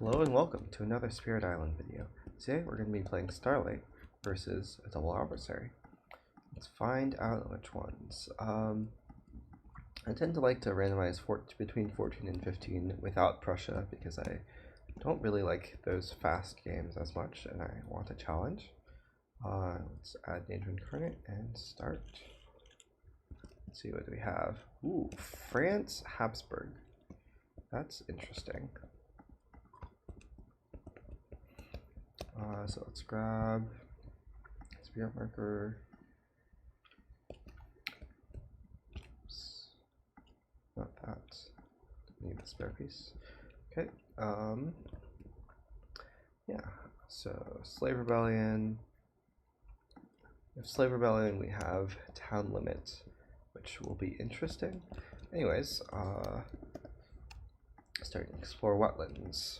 Hello and welcome to another Spirit Island video. Today we're going to be playing Starlight versus a double adversary. Let's find out which ones. I tend to like to randomize between 14 and 15 without Prussia because I don't really like those fast games as much and I want a challenge. Let's add Danger Incarnate and start. Let's see, what do we have? Ooh, France, Habsburg. That's interesting. So let's grab spirit marker. Oops. Not that. Need the spare piece. Okay. Yeah. So slave rebellion. If slave rebellion, we have town limit, which will be interesting. Anyways, starting to explore wetlands.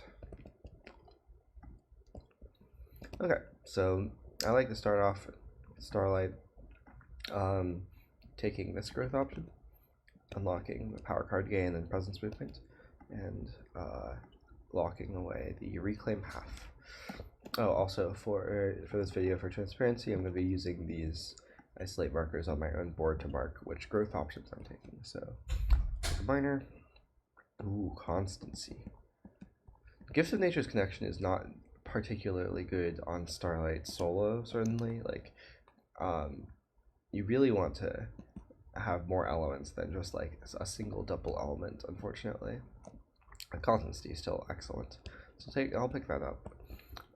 Okay, so I like to start off with Starlight, taking this growth option, unlocking the power card gain and presence movement, and locking away the reclaim half. Oh, also for this video, for transparency, I'm going to be using these isolate markers on my own board to mark which growth options I'm taking. So, minor. Ooh, constancy. Gift of Nature's Connection is not particularly good on Starlight solo, certainly. Like, you really want to have more elements than just like a single double element, unfortunately. Constancy is still excellent, so I'll pick that up.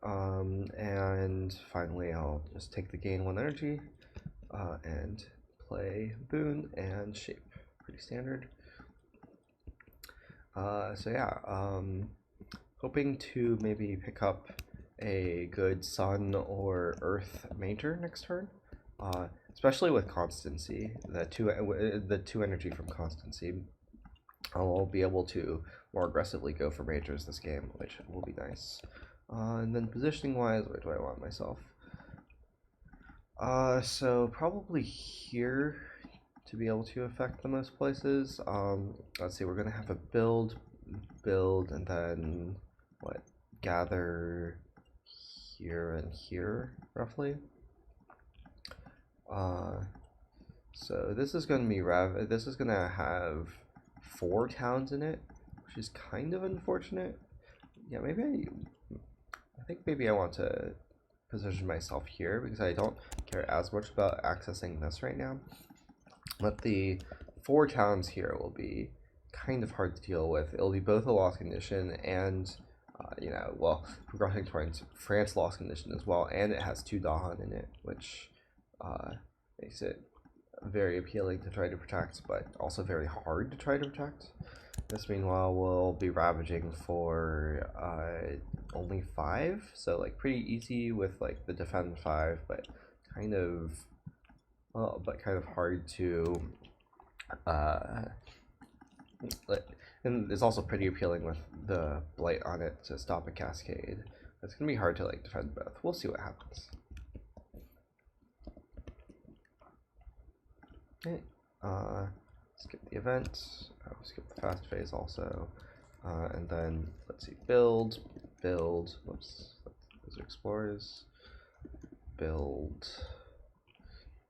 And finally I'll just take the gain 1 energy and play boon and shape. Pretty standard. So yeah, hoping to maybe pick up a good sun or earth major next turn, especially with constancy. The two energy from constancy, I'll be able to more aggressively go for majors this game, which will be nice. And then positioning wise, where do I want myself? So probably here to be able to affect the most places. Let's see, we're gonna have a build, and then what? Gather here and here, roughly. So this is going to be this is going to have 4 towns in it, which is kind of unfortunate. Yeah, maybe I think maybe I want to position myself here because I don't care as much about accessing this right now. But the 4 towns here will be kind of hard to deal with. It'll be both a loss condition and well, progressing towards France loss condition as well, and it has 2 dahan in it, which makes it very appealing to try to protect, but also very hard to try to protect. This meanwhile will be ravaging for only 5, so like pretty easy with like the defend 5, but kind of hard to and it's also pretty appealing with the blight on it to stop a cascade. It's gonna be hard to like defend both. We'll see what happens. Okay, skip the event. I'll skip the fast phase also, and then let's see, build. Whoops, those are explorers. Build.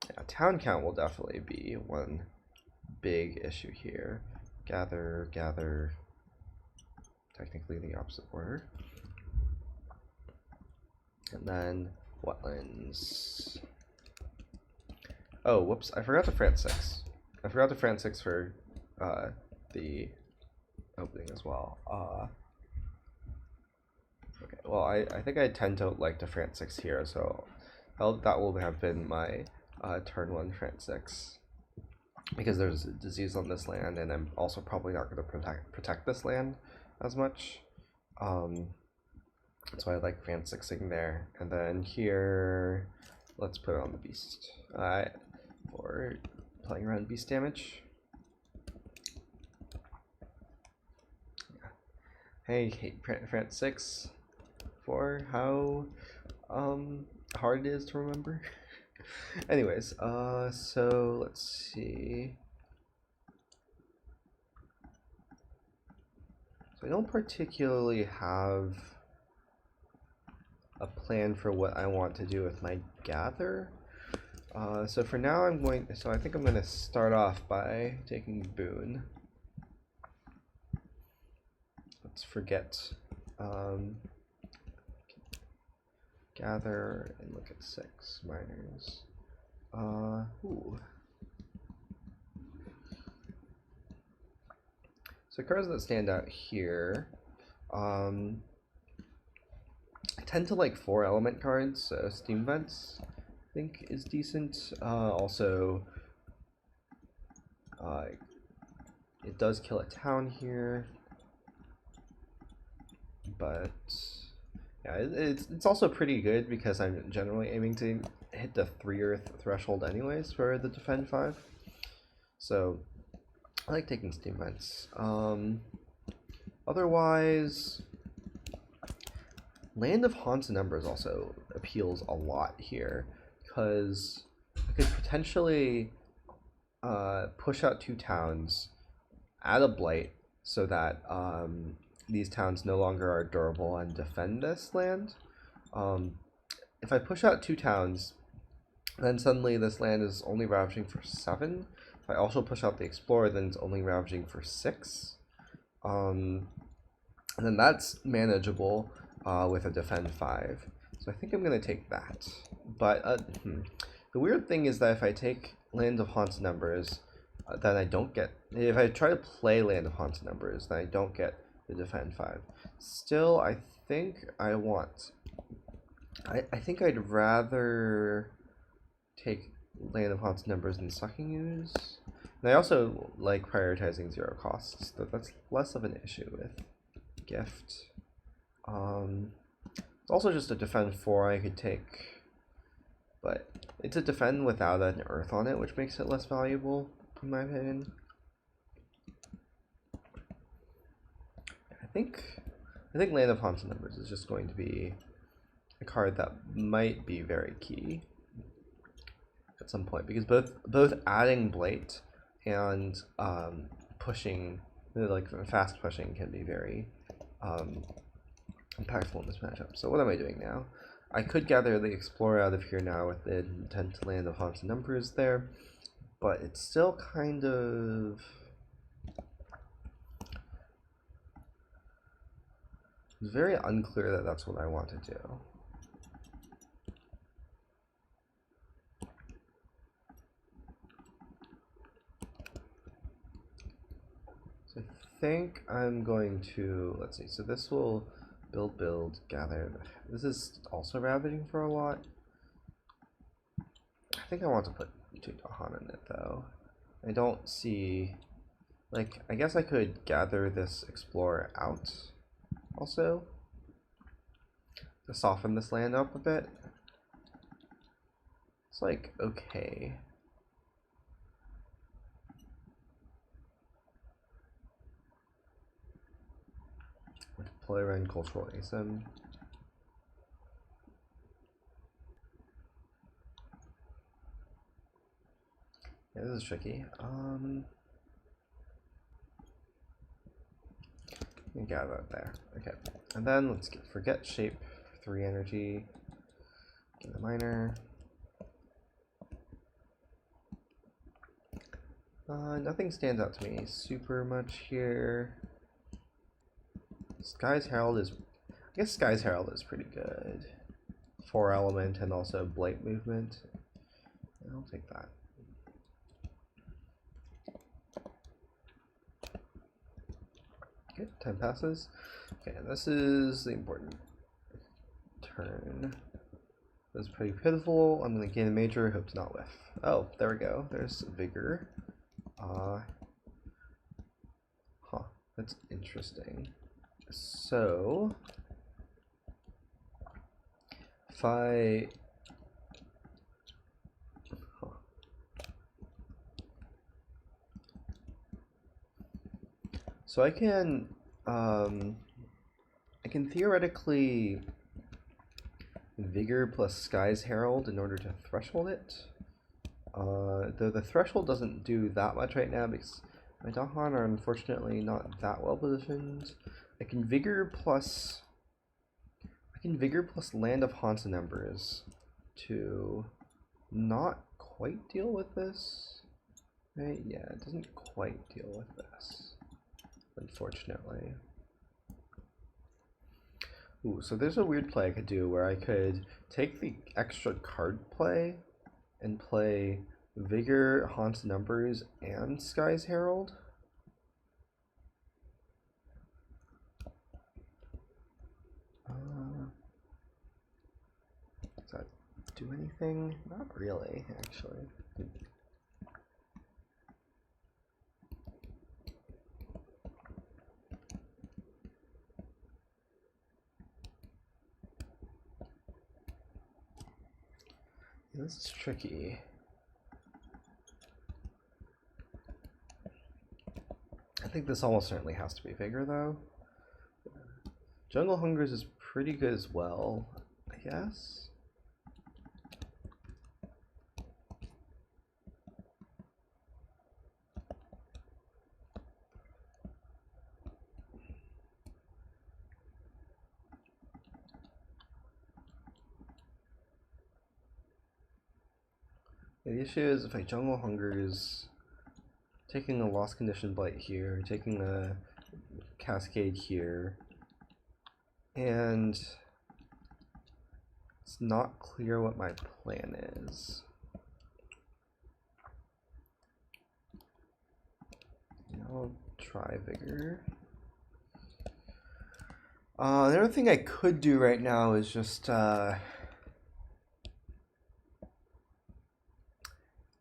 Yeah, town count will definitely be one big issue here. Gather, technically the opposite order. And then wetlands. Oh, whoops, I forgot the France 6. I forgot the France 6 for the opening as well. Okay, well, I think I tend to like the France 6 here, so that will have been my turn 1 France 6. Because there's a disease on this land, and I'm also probably not going to protect this land as much. That's why I like France 6ing there. And then here, let's put it on the beast. For playing around beast damage. Yeah. Hey, France 6 for how hard it is to remember. Anyways, so let's see. I don't particularly have a plan for what I want to do with my gather. So for now I think I'm going to start off by taking Boon. Let's forget gather and look at 6 miners. Ooh. So cards that stand out here, I tend to like 4 element cards, so Steam Vents I think is decent. Also, it does kill a town here, but yeah, it's also pretty good because I'm generally aiming to hit the 3 Earth threshold anyways for the defend 5. So I like taking Steam Vents. Otherwise, Land of Haunts and Embers also appeals a lot here because I could potentially push out 2 towns, add a Blight so that these towns no longer are durable and defend this land. If I push out 2 towns, then suddenly this land is only ravaging for 7. If I also push out the Explorer, then it's only ravaging for 6. And then that's manageable with a defend 5. So I think I'm going to take that. But the weird thing is that if I take Land of Haunts and Embers, then I don't get... If I try to play Land of Haunts and Embers, then I don't get the defend 5. Still, I think I want... I think I'd rather take Land of Haunts and Embers than Sucking Ooze. And I also like prioritizing 0 costs, so that's less of an issue with Gift. It's also just a defend 4 I could take, but it's a defend without an Earth on it, which makes it less valuable, in my opinion. I think Land of Haunts and Embers is just going to be a card that might be very key at some point, because both adding Blight and pushing, like fast pushing, can be very impactful in this matchup. So what am I doing now? I could gather the Explorer out of here now with the intent to Land of Haunts and Embers there, but it's still kind of... It's very unclear that that's what I want to do. So I think I'm going to, let's see, so this will build, gather. This is also ravaging for a lot. I think I want to put 2 dahan in it though. I don't see, like, I guess I could gather this Explorer out also to soften this land up a bit. It's like okay. Play around cultural ASIM. Yeah, this is tricky. Got that there. Okay, and then let's forget shape for 3 energy. Get the miner. Nothing stands out to me super much here. Sky's Herald is, I guess Sky's Herald is pretty good. 4 element and also Blight movement. I'll take that. Okay, time passes. Okay, and this is the important turn. This is pretty pitiful. I'm gonna gain a major, hope to not whiff. Oh, there we go. There's Vigor. That's interesting. So if I so I can theoretically Vigor plus Sky's Herald in order to threshold it. Though the threshold doesn't do that much right now because my dahan are unfortunately not that well positioned. I can Vigor plus Land of Haunts and Embers to not quite deal with this. Right? Yeah, it doesn't quite deal with this, unfortunately. Ooh, so there's a weird play I could do where I could take the extra card play and play Vigor, Haunts and Embers, and Sky's Herald. Does that do anything? Not really, actually. This is tricky. I think this almost certainly has to be Vigor, though. Jungle Hungers is pretty good as well, I guess. The issue is if I Jungle Hungers, taking a Lost Condition Blight here, taking a Cascade here, and it's not clear what my plan is. I'll try Vigor. The other thing I could do right now is just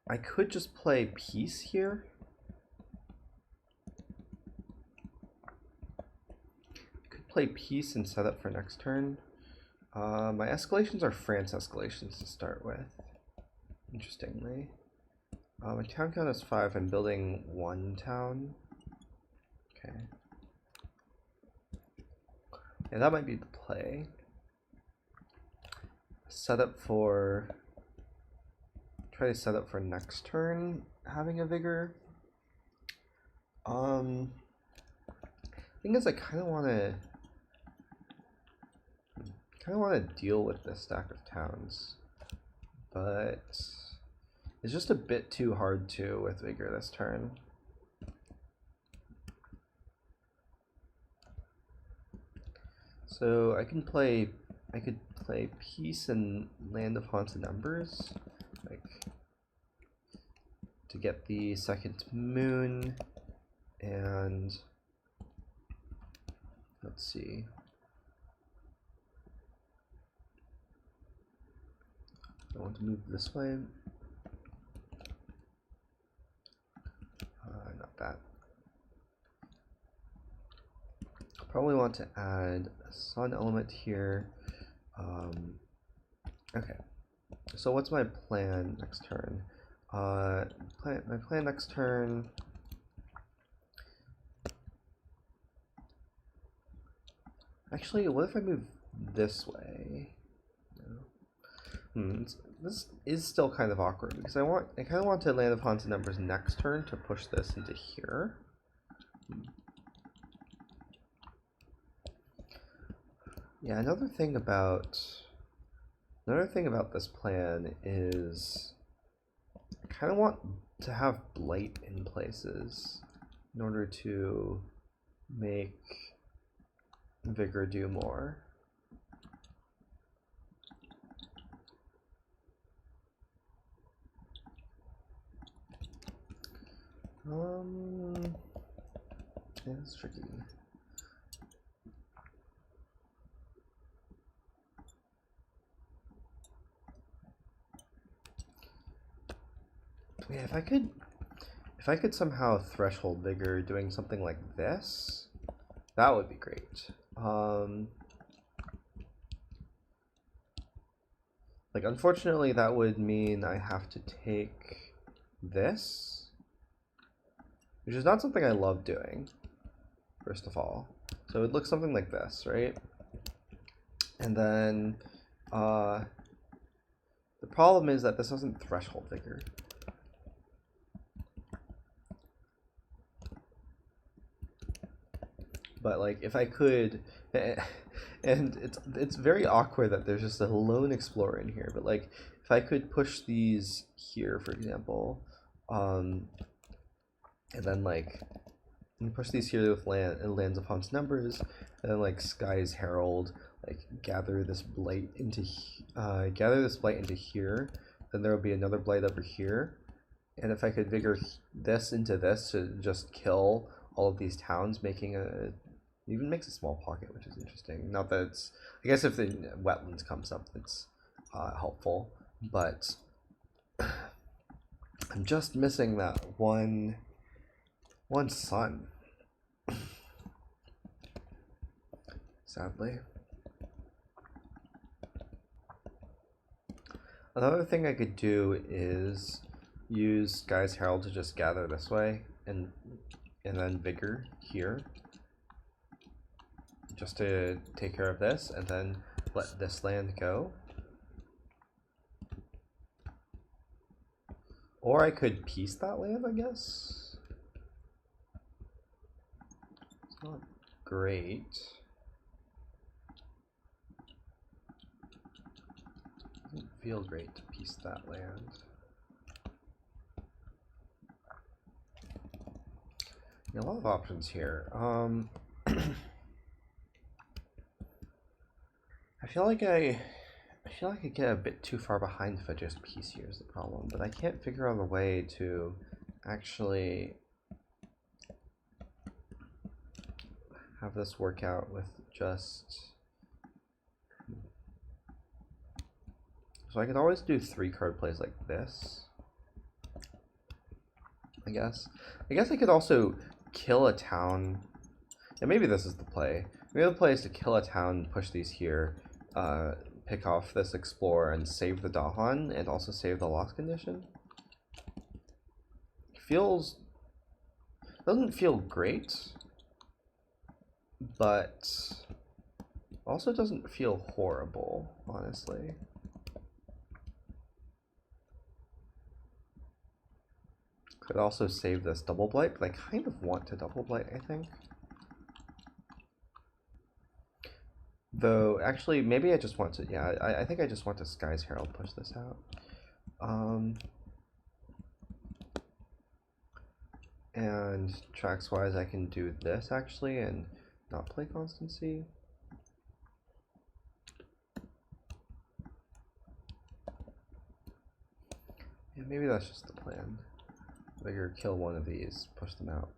I could just play Peace here. I could play Peace and set up for next turn. My escalations are France escalations to start with, interestingly. My town count is 5. I'm building 1 town. Okay. Yeah, that might be the play. Set up for... Try to set up for next turn, having a Vigor. Thing is, I kind of want to deal with this stack of towns, but it's just a bit too hard to with Vigor this turn. So I could play Peace and Land of Haunts and Embers, like to get the second moon, and let's see. I want to move this way. Not that. Probably want to add a sun element here. Okay. So what's my plan next turn? My plan next turn. Actually, what if I move this way? This is still kind of awkward because I kind of want to Land of Haunts and Embers next turn to push this into here. Yeah, another thing about this plan is I kind of want to have Blight in places in order to make Vigor do more. Yeah, it's tricky. Yeah, if I could somehow threshold Vigor doing something like this, that would be great. Like, unfortunately, that would mean I have to take this, which is not something I love doing, first of all. So it would look something like this, right? And then the problem is that this doesn't threshold Vigor. but like if I could, and it's very awkward that there's just a lone explorer in here. But like if I could push these here, for example, and then like push these here with lands of Hunt's numbers, and then like Sky's Herald, like gather this blight into here. Then there will be another blight over here, and if I could vigor this into this to just kill all of these towns, making even makes a small pocket, which is interesting. Not that it's, I guess if the wetlands comes up, it's helpful, but I'm just missing that one sun. Sadly. Another thing I could do is use Sky's Herald to just gather this way, and then Vigor here, just to take care of this, and then let this land go. Or I could piece that land, I guess. It's not great. Doesn't feel great to piece that land. A lot of options here. I feel like I get a bit too far behind if I just piece here is the problem, but I can't figure out a way to actually have this work out with just. So I could always do 3-card plays like this. I guess I could also kill a town. Yeah, maybe this is the play. Maybe the play is to kill a town, push these here, pick off this explorer, and save the dahan, and also save the loss condition. Doesn't feel great, but also doesn't feel horrible, honestly. Could also save this double blight, but I kind of want to double blight, I think. Though, actually, maybe I just want to, yeah, I think I just want to Sky's Herald push this out. And tracks-wise, I can do this, actually, and not play Constancy. Yeah, maybe that's just the plan. Vigor, kill one of these, push them out.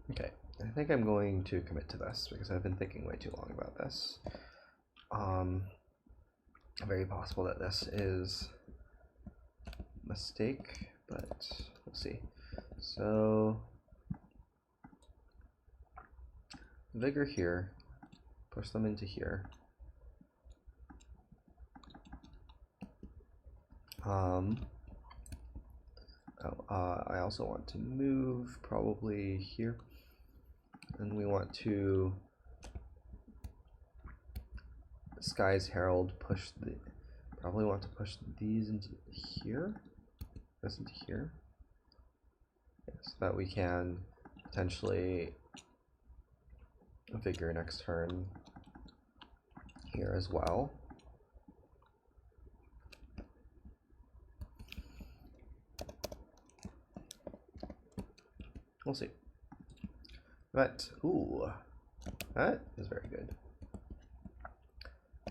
Okay, I think I'm going to commit to this because I've been thinking way too long about this. Very possible that this is a mistake, but we'll see. So, Vigor here, push them into here. I also want to move probably here, and we want to Sky's Herald push probably want to push these into here, this into here, so that we can potentially Vigor next turn here as well. We'll see. But, ooh, that is very good.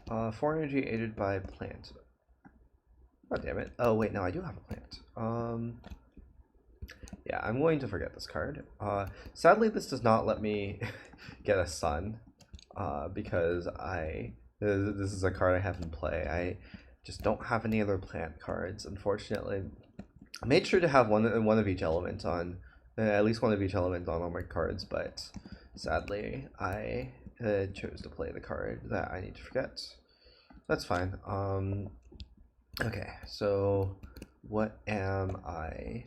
4 energy aided by plant. God damn it. Oh, wait, no, I do have a plant. Yeah, I'm going to forget this card. Sadly, this does not let me get a sun, because this is a card I have in play. I just don't have any other plant cards, unfortunately. I made sure to have one of each element on, at least one of each element on all my cards, but sadly, I chose to play the card that I need to forget. That's fine. Okay, so what am I?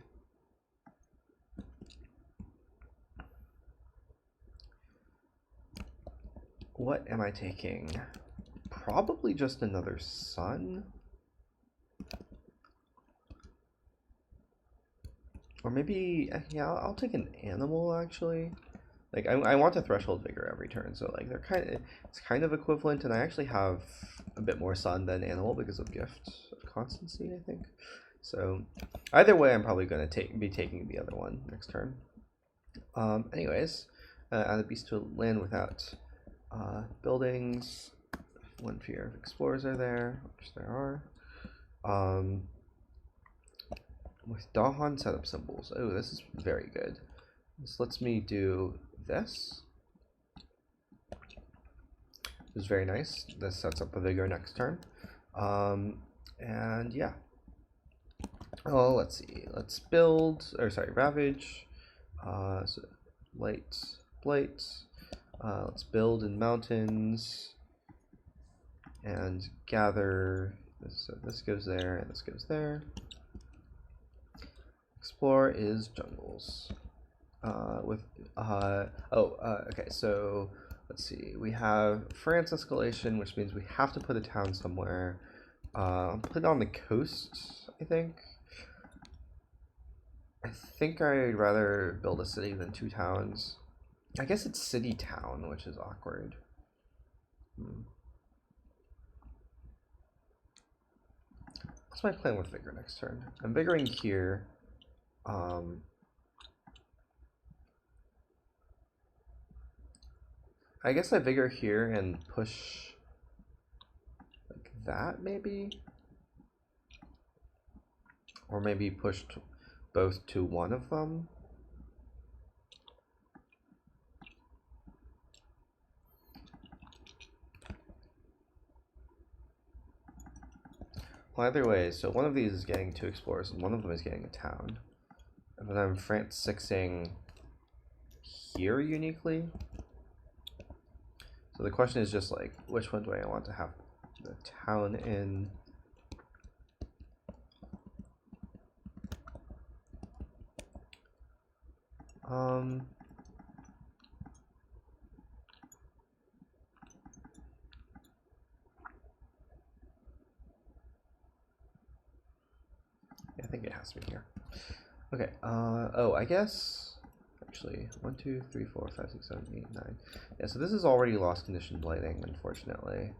What am I taking? Probably just another sun. Or maybe, yeah, I'll take an animal actually. Like I want a threshold vigor every turn, so like it's kind of equivalent, and I actually have a bit more sun than animal because of gift of constancy, I think. So either way, I'm probably going to be taking the other one next turn. Anyways, add a beast to land without buildings. One fear of explorers are there, which there are. With dahan setup symbols. Oh, this is very good. This lets me do this. This is very nice. This sets up a vigor next turn. And yeah. Oh, let's see. Let's build, or sorry, ravage. So light, blight. Let's build in mountains and gather. So this goes there and this goes there. Explore is jungles. Okay, so let's see. We have France escalation, which means we have to put a town somewhere. Put it on the coast, I think. I think I'd rather build a city than two towns. I guess it's city-town, which is awkward. What's my plan with Vigor next turn? I'm Vigoring here. I guess I Vigor here and push like that, maybe? Or maybe push both to one of them? Well, either way, so one of these is getting two explorers and one of them is getting a town. And then I'm France 6ing here uniquely. So the question is just like, which one do I want to have the town in? I think it has to be here. Okay, oh, I guess, actually, 1, 2, 3, 4, 5, 6, 7, 8, 9. Yeah, so this is already lost condition blighting, unfortunately.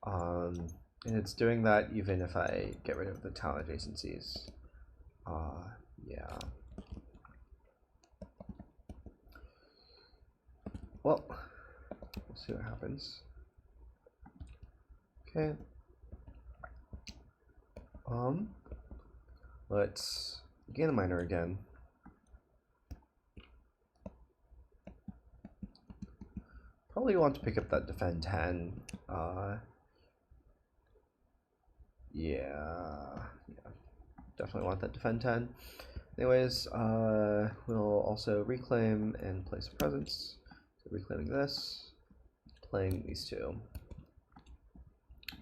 And it's doing that even if I get rid of the town adjacencies. Yeah. Well, we'll see what happens. Okay. Let's gain a minor again. Probably want to pick up that defend 10. Yeah, definitely want that defend 10. Anyways, we'll also reclaim and place a presence. So reclaiming this, playing these two.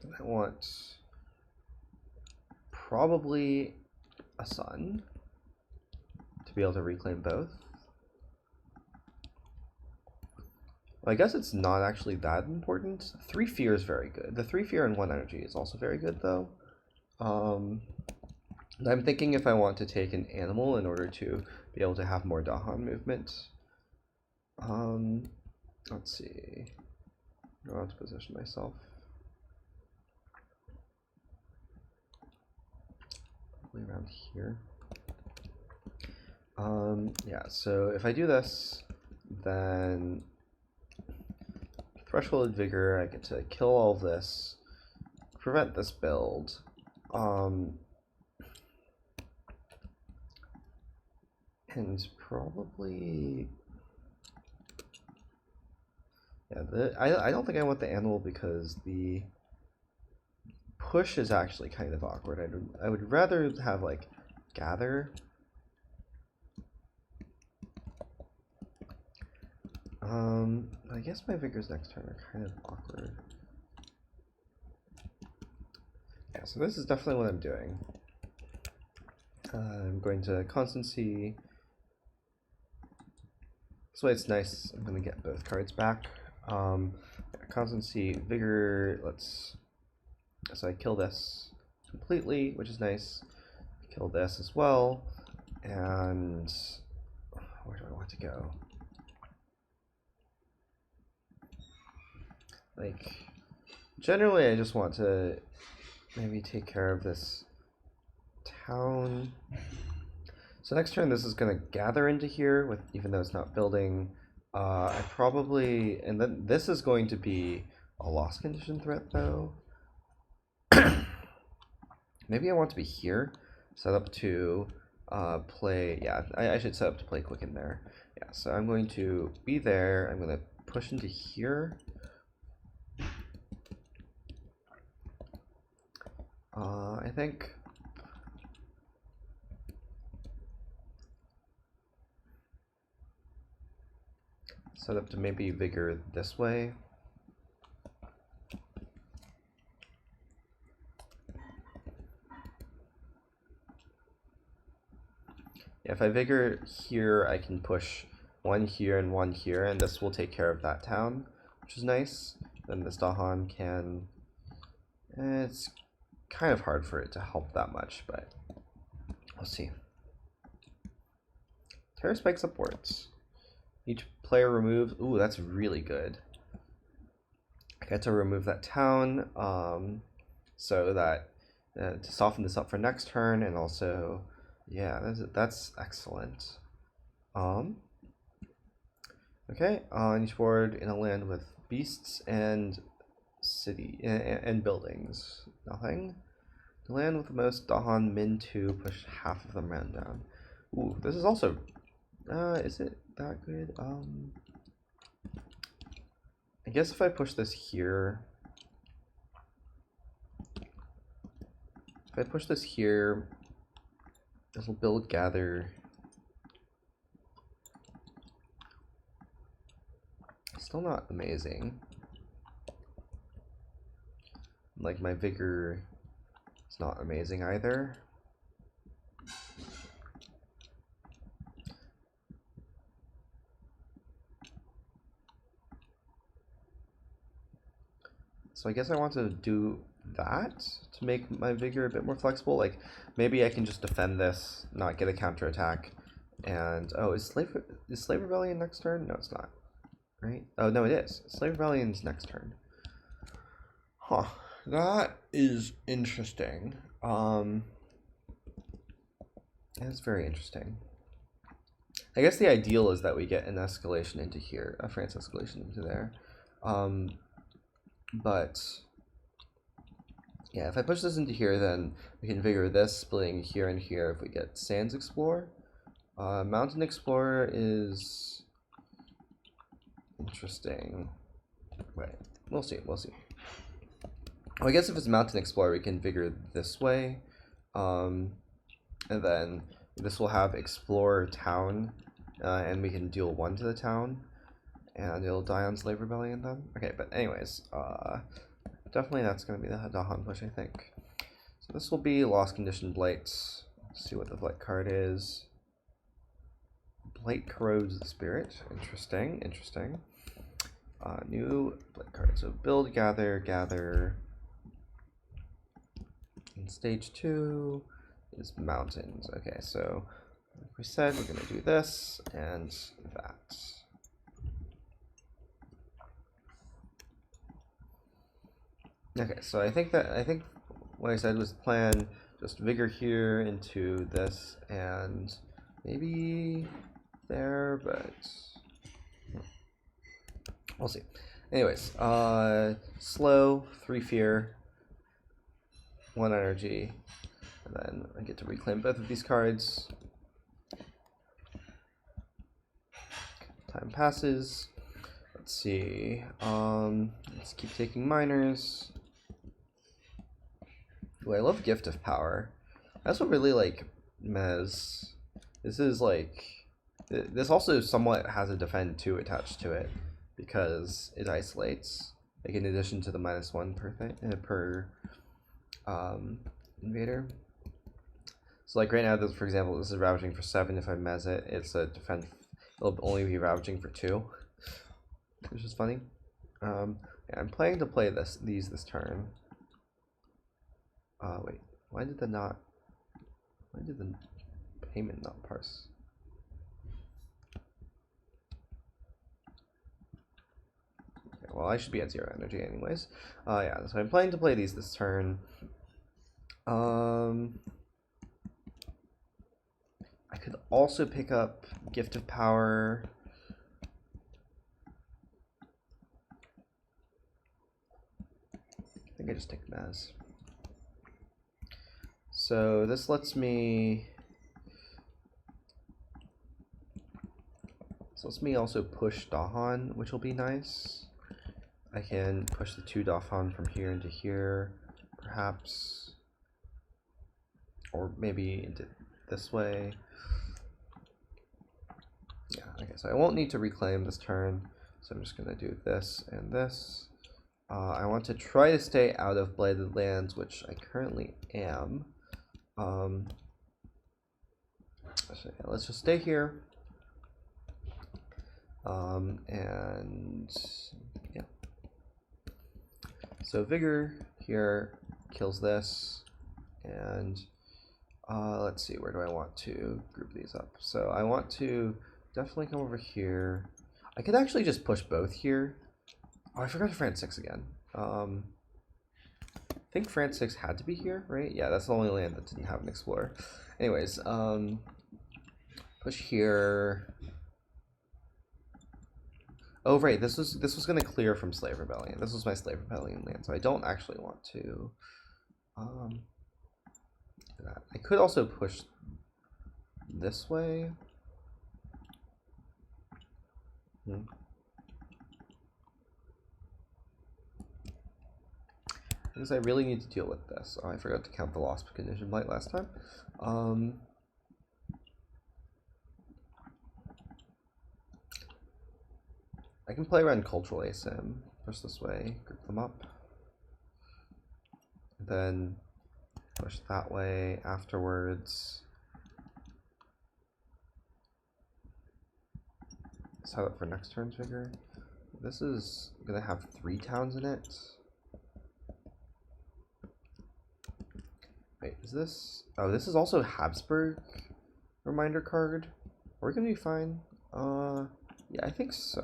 And I want probably a sun to be able to reclaim both. Well, I guess it's not actually that important. 3 fear is very good. The 3 fear and 1 energy is also very good though. I'm thinking if I want to take an animal in order to be able to have more dahan movement. Let's see. I want to position myself. Probably around here. Yeah, so if I do this, then Threshold Vigor, I get to kill all of this, prevent this build. And probably, yeah, I don't think I want the animal because the push is actually kind of awkward. I would rather have like gather. I guess my Vigors next turn are kind of awkward. Yeah, so this is definitely what I'm doing. I'm going to constancy. This way it's nice. I'm going to get both cards back. Constancy, Vigor, so I kill this completely, which is nice. Kill this as well. And where do I want to go? Like, generally I just want to maybe take care of this town. So next turn this is going to gather into here, with even though it's not building. I probably, and then this is going to be a loss condition threat though. Maybe I want to be here, set up to play, yeah, I should set up to play quick in there. Yeah, so I'm going to be there, I'm going to push into here. I think set up to maybe Vigor this way. Yeah, if I Vigor here, I can push one here, and this will take care of that town, which is nice. Then this dahan can, it's kind of hard for it to help that much, but we'll see. Terror spikes upwards. Each player removes, ooh, that's really good. I get to remove that town, so that to soften this up for next turn, and also, yeah, that's excellent. Okay, on each board in a land with beasts and city and buildings, nothing. The land with the most dahan min 2, push half of them round down. Ooh, this is also, is it that good? I guess if I push this here, this will build gather. Still not amazing. Like, my Vigor is not amazing either. So I guess I want to do that to make my Vigor a bit more flexible. Like, maybe I can just defend this, not get a counterattack. And, oh, is Slave Rebellion next turn? No, it's not. Right? Oh, no, it is. Slave Rebellion's next turn. Huh. That is interesting. It's very interesting. I guess the ideal is that we get an escalation into here, a France escalation into there. But yeah, if I push this into here, then we can Vigor this, splitting here and here if we get Sands Explorer. Mountain Explorer is interesting. Right, we'll see, we'll see. Well, I guess if it's Mountain Explorer, we can Vigor this way. And then this will have Explore Town, and we can deal 1 to the town. And it'll die on Slave Rebellion then? Okay, but anyways, definitely that's going to be the dahan push, I think. So this will be Lost Condition Blight. Let's see what the Blight card is. Blight Corrodes the Spirit. Interesting, interesting. New Blight card. So build, gather, gather. And stage 2 is mountains. Okay, so like we said, we're going to do this and that. Okay, so I think what I said was the plan. Just Vigor here into this and maybe there, but we'll see. Anyways, slow, 3 fear, 1 energy, and then I get to reclaim both of these cards. Time passes. Let's see. Let's keep taking minors. Ooh, I love Gift of Power. That's what really like Mez. This is like, this also somewhat has a defend 2 attached to it because it isolates. Like in addition to the -1 per thing per invader. So like right now, this, for example, this is ravaging for 7. If I Mez it, it's a defend. It'll only be ravaging for 2, which is funny. Yeah, I'm planning to play these this turn. Wait, why did the payment, not parse. Okay, well, I should be at 0 energy anyways. Yeah, so I'm planning to play these this turn. I could also pick up Gift of Power. I think I just take Maz. So this lets me also push Dahan, which will be nice. I can push the 2 Dahan from here into here, perhaps, or maybe into this way. Yeah, okay, so I won't need to reclaim this turn, so I'm just gonna do this and this. I want to try to stay out of Blighted Lands, which I currently am. So yeah, let's just stay here. And yeah. So Vigor here kills this, and let's see, where do I want to group these up? So I want to definitely come over here. I could actually just push both here. Oh, I forgot France 6 again. I think France 6 had to be here, right? Yeah, that's the only land that didn't have an explorer. Anyways, push here. Oh, right, this was going to clear from Slave Rebellion. This was my Slave Rebellion land, so I don't actually want to do that. I could also push this way. Because I really need to deal with this. Oh, I forgot to count the loss of condition blight last time. I can play around cultural ASIM. Push this way, group them up. Then push that way afterwards. Set up for next turn's Vigor. This is gonna have 3 towns in it. Wait, is this? Oh, this is also Habsburg reminder card. We're gonna be fine. Yeah, I think so.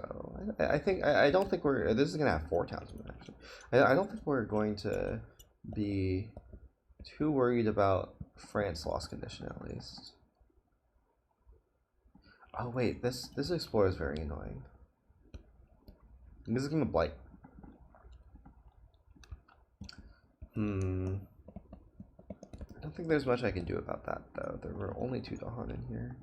I don't think we're. This is gonna have 4 towns in it, actually. I don't think we're going to be too worried about France loss condition, at least. Oh wait, this explorer is very annoying. This is gonna blight. I don't think there's much I can do about that, though. There were only 2 dahan in here.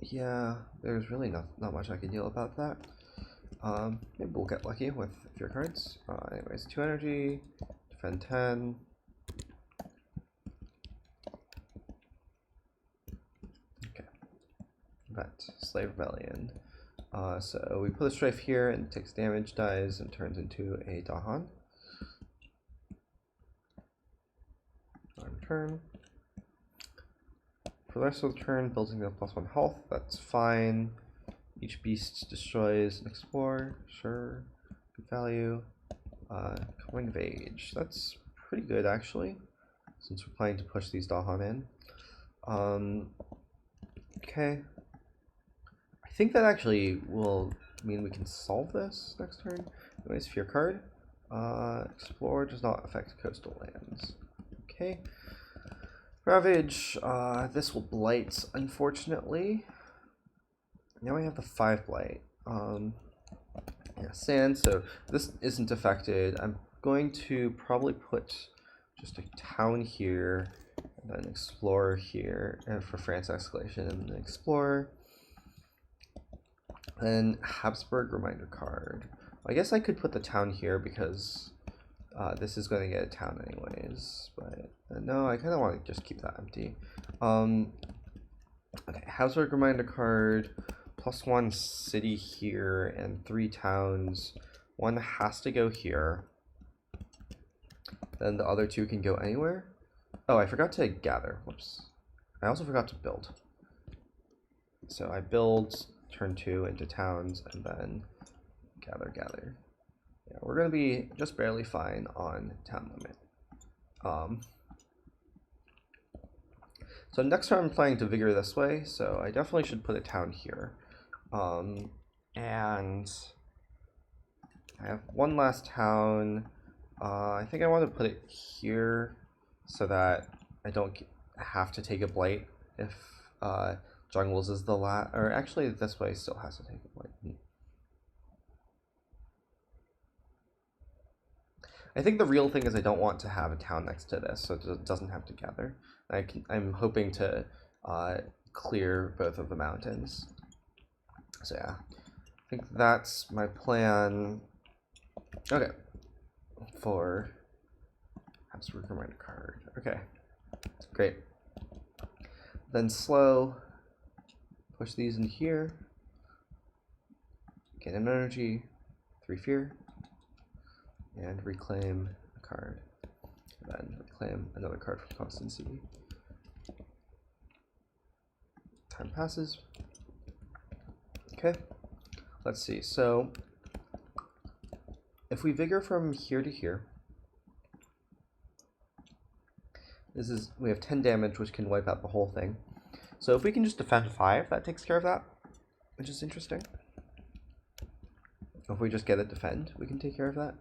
Yeah, there's really not much I can deal about that. Maybe we'll get lucky with fear cards. Anyways, 2 energy, defend 10. Okay. But Slave Rebellion. So we put a Strife here and it takes damage, dies, and turns into a dahan. On turn. For the rest of the turn, building the +1 health, that's fine. Each beast destroys an explorer, sure. Good value. Coin of Age, that's pretty good actually, since we're planning to push these dahan in. Okay. I think that actually will mean we can solve this next turn. Anyways, fear card. Explorer does not affect coastal lands. Okay. Ravage, this will blight, unfortunately. Now we have the 5 blight. Yeah, sand, so this isn't affected. I'm going to probably put just a town here, and then explorer here, and for France escalation, and then explorer. Then Habsburg reminder card. I guess I could put the town here because this is going to get a town anyways, but no, I kind of want to just keep that empty. Okay, Habsburg reminder card, +1 city here, and 3 towns. 1 has to go here. Then the other 2 can go anywhere. Oh, I forgot to gather. Whoops. I also forgot to build. So I build turn 2 into towns, and then gather. Yeah, we're gonna be just barely fine on town limit. So next turn I'm planning to Vigor this way, so I definitely should put a town here. And I have one last town. I think I want to put it here so that I don't have to take a blight if Jungles is the last, or actually this way still has to take a blight. I think the real thing is I don't want to have a town next to this, so it doesn't have to gather. I'm hoping to clear both of the mountains. So yeah, I think that's my plan. Okay, for Habsburg reminder card. Okay, great. Then slow, push these in here. Gain an energy, 3 fear, and reclaim a card. Then reclaim another card from constancy. Time passes. Okay, let's see. So if we Vigor from here to here, we have 10 damage, which can wipe out the whole thing. So if we can just defend 5, that takes care of that, which is interesting. If we just get a defend, we can take care of that.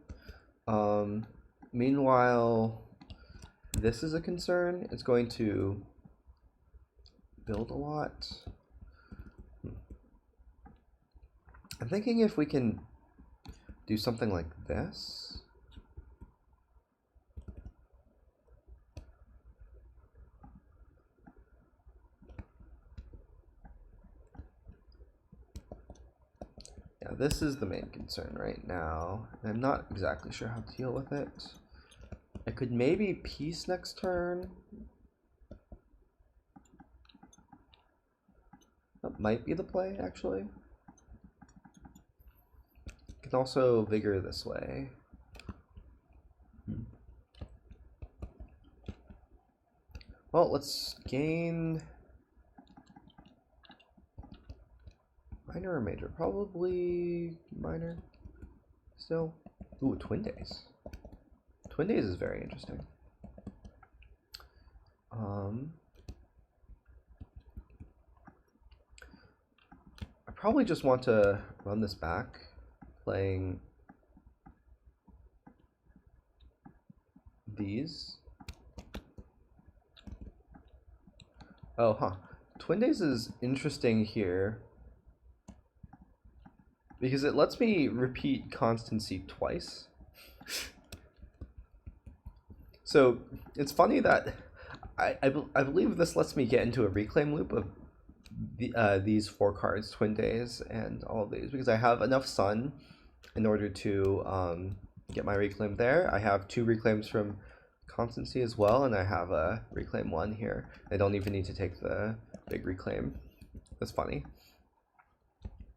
Meanwhile, this is a concern. It's going to build a lot. I'm thinking if we can do something like this. Yeah, this is the main concern right now. I'm not exactly sure how to deal with it. I could maybe peace next turn. That might be the play, actually. Can also Vigor this way. Well, let's gain minor or major? Probably minor still. Ooh, Twin Days. Twin Days is very interesting. I probably just want to run this back, playing these. Oh, huh. Twin Days is interesting here because it lets me repeat constancy twice. So it's funny that I believe this lets me get into a reclaim loop of these 4 cards, Twin Days, and all of these, because I have enough sun in order to get my reclaim there. I have 2 reclaims from constancy as well, and I have a reclaim 1 here. I don't even need to take the big reclaim. That's funny.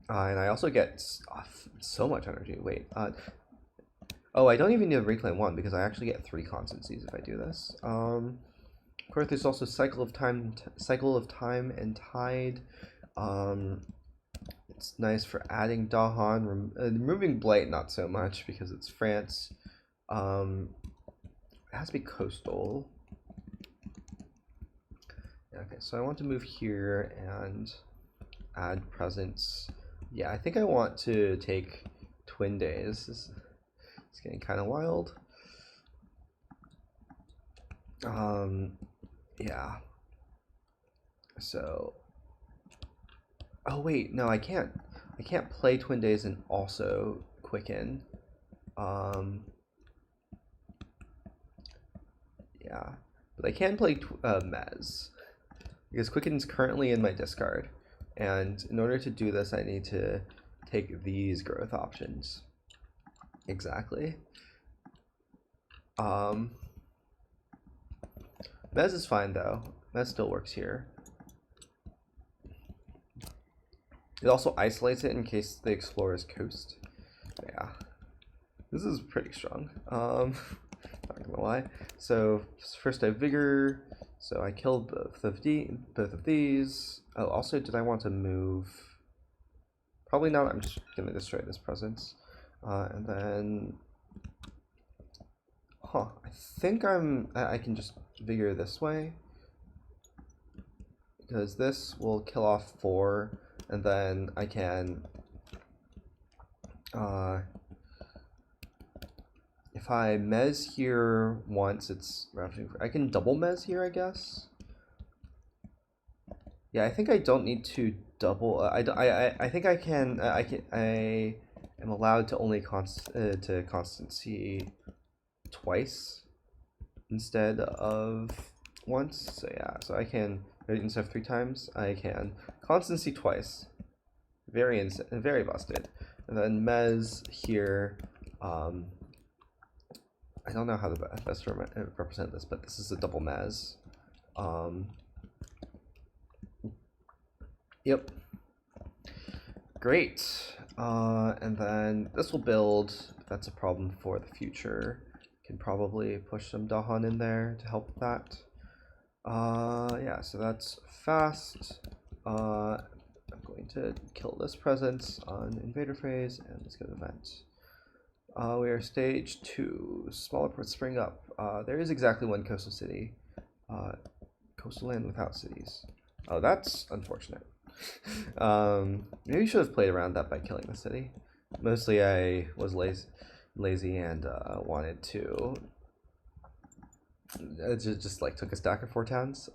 And I also get so much energy. Wait. Oh, I don't even need a reclaim 1 because I actually get 3 constancies if I do this. Of course, there's also cycle of time and tide. It's nice for adding dahan, removing blight not so much because it's France. It has to be coastal. Okay, so I want to move here and add presence. Yeah, I think I want to take Twin Days. It's getting kind of wild. Yeah. So. Oh wait, no, I can't. I can't play Twin Days and also Quicken. Yeah, but I can play Mez because Quicken's currently in my discard, and in order to do this, I need to take these growth options. Exactly. Mez is fine though. Mez still works here. It also isolates it in case the explorer's coast. Yeah, this is pretty strong. Not gonna lie. So first I Vigor. So I killed both of these. Oh, also, did I want to move? Probably not. I'm just gonna destroy this presence. And then, I think I can just Vigor this way, because this will kill off 4, and then I can, if I mez here once, it's ravaging. I can double mez here, I guess. Yeah, I think I don't need to double. I think I can. I am allowed to only to constancy twice instead of once. So yeah, so I can, instead of 3 times, I can constancy twice. Very busted. And then mez here. I don't know how to best represent this, but this is a double mez. Yep. Great. And then this will build. That's a problem for the future. Can probably push some dahan in there to help with that. Yeah, so that's fast. I'm going to kill this presence on invader phase, and let's get an event. We are stage 2. Smaller ports spring up. There is exactly 1 coastal city. Coastal land without cities. Oh, that's unfortunate. Maybe we should have played around that by killing the city. Mostly I was lazy and wanted to just like took a stack of 4 towns.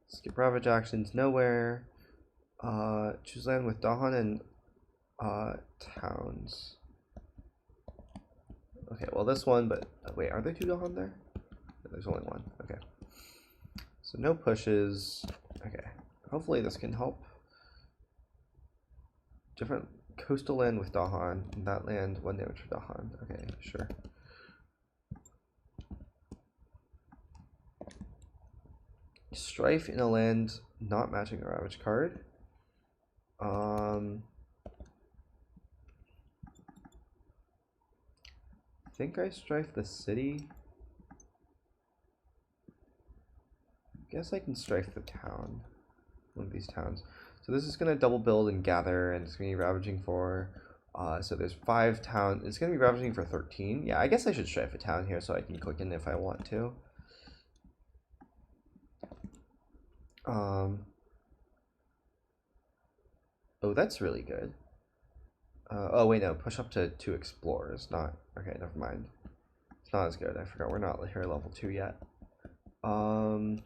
Skip ravage actions nowhere. Choose land with dahan and towns. Okay, well this one, but wait, are there 2 dahan there? No, there's only 1. Okay, so no pushes. Okay, hopefully this can help. Different coastal land with dahan, and that land 1 damage for dahan. Okay, sure. Strife in a land not matching a ravage card. I think I strife the city. I guess I can strife the town. One of these towns. So this is going to double build and gather, and it's going to be ravaging for. So there's 5 towns. It's going to be ravaging for 13. Yeah, I guess I should strife a town here so I can quicken if I want to. Oh, that's really good. Oh wait, no, push up to 2 explorers. Not okay. Never mind. It's not as good. I forgot we're not here level 2 yet. I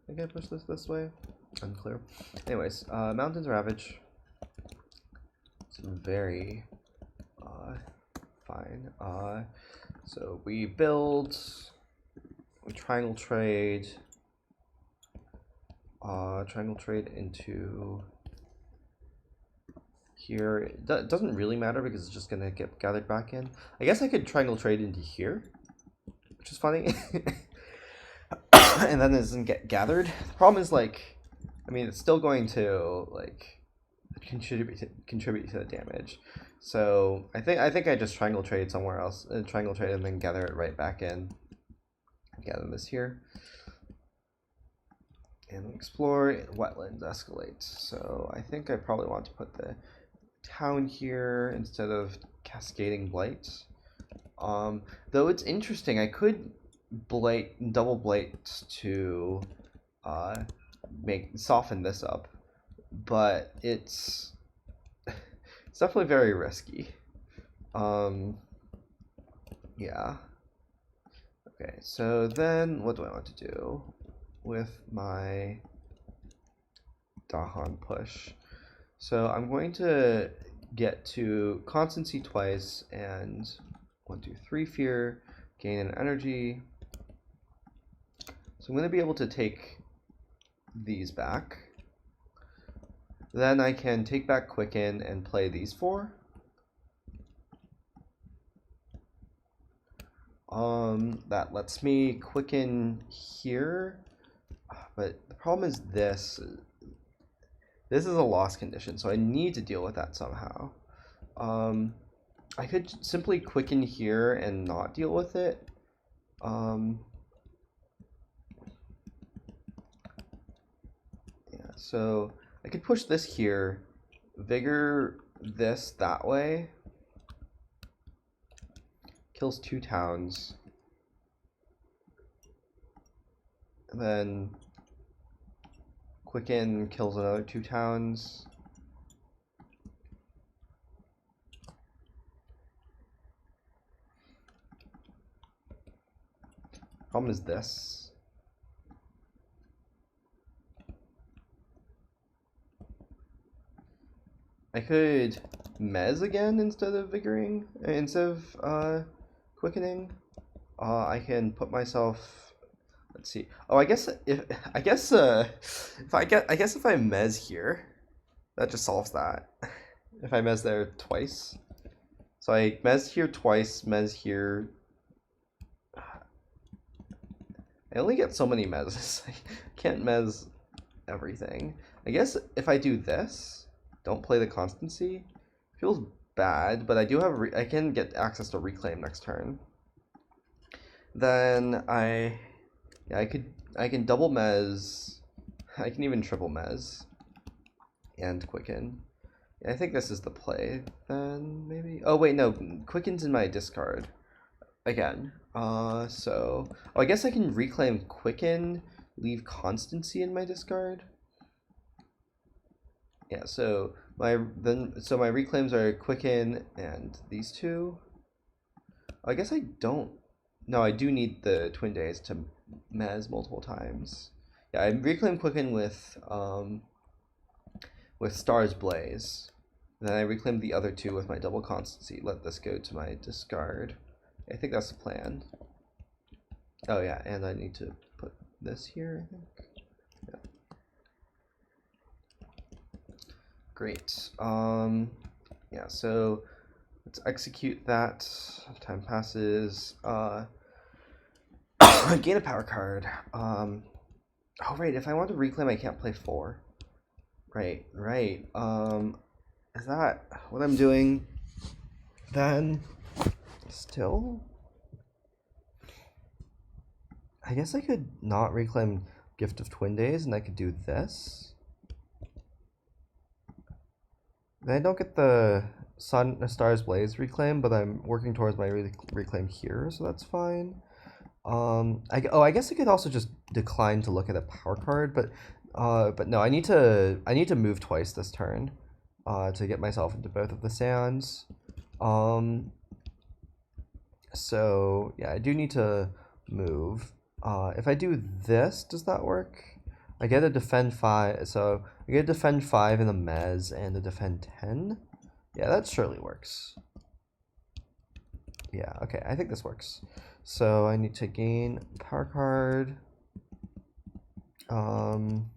think I push this way. Unclear. Anyways, mountains ravage. It's very fine. So we build. We triangle trade. Triangle trade into here. It doesn't really matter because it's just gonna get gathered back in. I guess I could triangle trade into here, which is funny. And then it doesn't get gathered. The problem is, like, I mean, it's still going to like contribute to the damage. So I think I just triangle trade somewhere else, triangle trade, and then gather it right back in. Gather this here, and explore wetlands escalate. So I think I probably want to put the town here instead of cascading blight. Though it's interesting, I could double blight to soften this up, but it's definitely very risky. Yeah. Okay, so then what do I want to do with my dahan push? So I'm going to get to constancy twice and 1, 2, 3 fear, gain an energy. So I'm going to be able to take these back. Then I can take back quicken and play these 4. That lets me quicken here, but the problem is this. This is a loss condition, so I need to deal with that somehow. I could simply quicken here and not deal with it. Yeah, so I could push this here, Vigor this that way. Kills 2 towns. And then Quicken kills another 2 towns. Problem is this. I could Mez again instead of quickening. I can put myself. Let's see. Oh, I guess if I guess if I Mez here, that just solves that. If I Mez there twice, so I Mez here twice, Mez here. I only get so many Mezes. I can't Mez everything. I guess if I do this, don't play the constancy, feels bad, but I do have I can get access to reclaim next turn. Then I can double Mez. I can even triple Mez and quicken. Yeah, I think this is the play then, maybe. Oh wait, no, quicken's in my discard again. So I guess I can reclaim quicken, leave constancy in my discard. Yeah, so my reclaims are quicken and these two. I guess I don't. No, I do need the Twin Days to Mez multiple times. Yeah, I reclaim quicken with Star's Blaze. And then I reclaim the other two with my double constancy. Let this go to my discard. I think that's the plan. Oh yeah, and I need to put this here, I think. Yeah. Great. Yeah, so let's execute that. Time passes. Gain a power card. Oh right, if I want to reclaim I can't play 4. Right. Is that what I'm doing then? Still? I guess I could not reclaim Gift of Twin Days and I could do this. Then I don't get the Star's Blaze reclaim, but I'm working towards my reclaim here, so that's fine. I guess I could also just decline to look at a power card, but no, I need to move twice this turn, to get myself into both of the sands. So yeah, I do need to move. If I do this, does that work? I get a defend 5, so I get a defend 5 in a Mez and a defend 10. Yeah, that surely works. Yeah, okay, I think this works. So I need to gain power card. None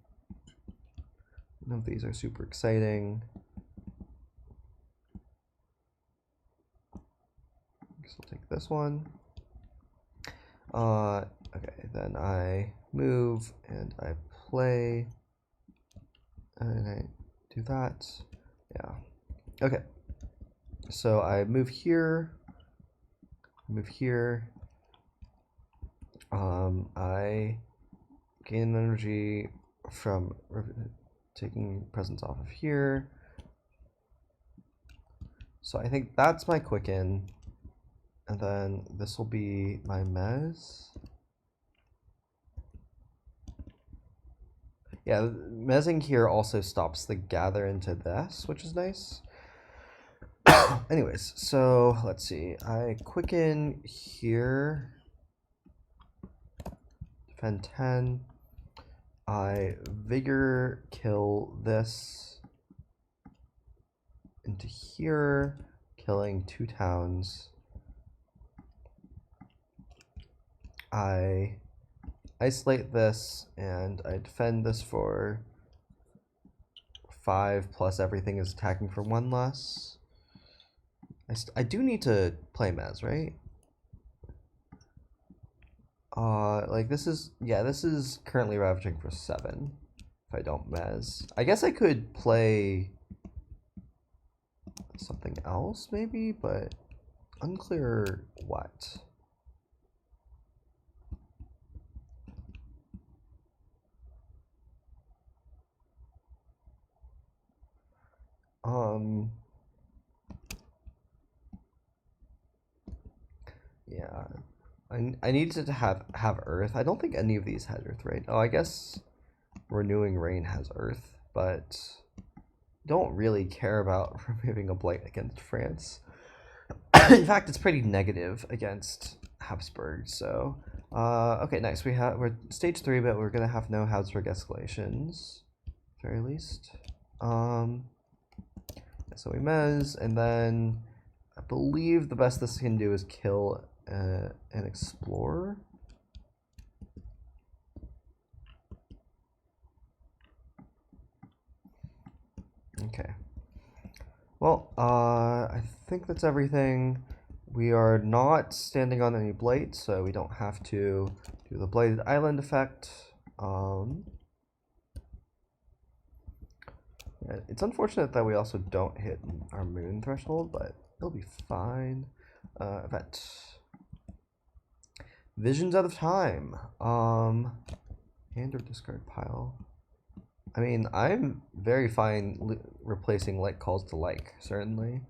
of these are super exciting. So I'll take this one. Okay, then I move and I play. And I do that. Yeah. Okay. So I move here. I gain energy from taking presence off of here. So I think that's my quicken. And then this will be my Mez. Yeah, Mezzing here also stops the gather into this, which is nice. Anyways, so let's see. I quicken here. Defend 10. I Vigor kill this into here, killing 2 towns. I isolate this and I defend this for 5 plus everything is attacking for 1 less. I do need to play Mez, right? Like this is, yeah, this is currently ravaging for 7. if I don't mez. I guess I could play something else maybe, but unclear what. Yeah, I needed to have Earth. I don't think any of these had Earth, right? Oh, I guess Renewing Rain has Earth, but don't really care about removing a blight against France. In fact, it's pretty negative against Habsburg. So, okay, nice. We're stage 3, but we're gonna have no Habsburg escalations, very least. So we mez, and then I believe the best this can do is kill an explorer. Okay. Well, I think that's everything. We are not standing on any blight, so we don't have to do the blighted island effect. It's unfortunate that we also don't hit our moon threshold, but it'll be fine. Event. Visions out of time. Hand or discard pile. I mean, I'm very fine replacing like calls to like, certainly.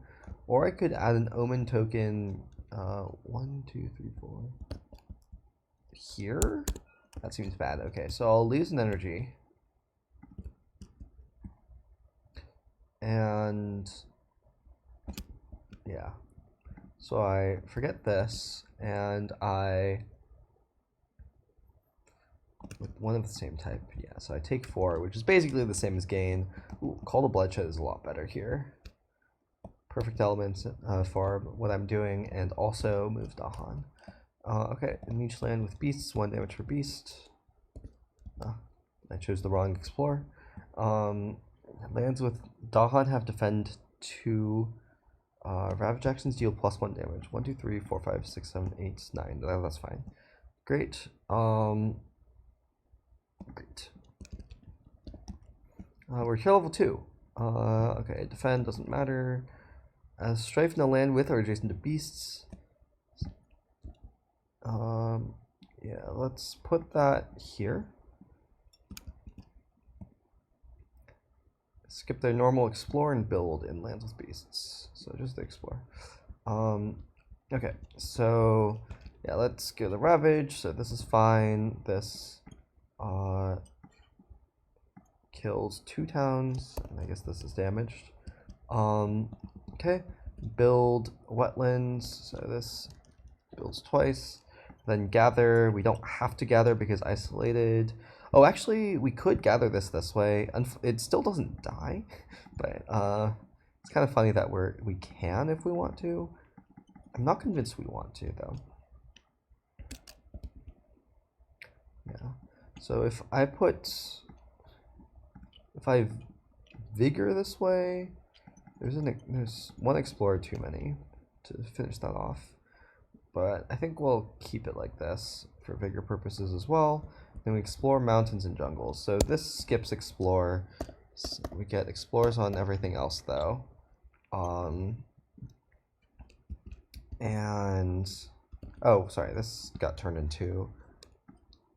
Or I could add an omen token, 1, 2, 3, 4. Here? That seems bad. Okay, so I'll lose an energy. And yeah. So I forget this, and I with one of the same type, yeah. So I take 4, which is basically the same as gain. Ooh, Call to Bloodshed is a lot better here. Perfect elements for what I'm doing, and also move dahan. Okay, in each land with beasts, 1 damage per beast. I chose the wrong explorer. Lands with dahan have defend 2. Ravage actions deal +1 damage. 1, 2, 3, 4, 5, 6, 7, 8, 9. That's fine. Great. Great. We're here level 2. Okay, defend doesn't matter. Strife in a land with or adjacent to beasts. Yeah, let's put that here. Skip their normal explore and build in lands with beasts. So just the explore. Okay, so yeah, let's go to ravage. So this is fine. This kills 2 towns, and I guess this is damaged. Okay, build wetlands. So this builds twice. Then gather. We don't have to gather because isolated. Oh, actually, we could gather this way. It still doesn't die, but it's kind of funny that we can if we want to. I'm not convinced we want to though. Yeah. So if I vigor this way, there's 1 explorer too many to finish that off. But I think we'll keep it like this for vigor purposes as well. Then we explore mountains and jungles. So this skips explore. So we get explorers on everything else though. And oh, sorry, this got turned into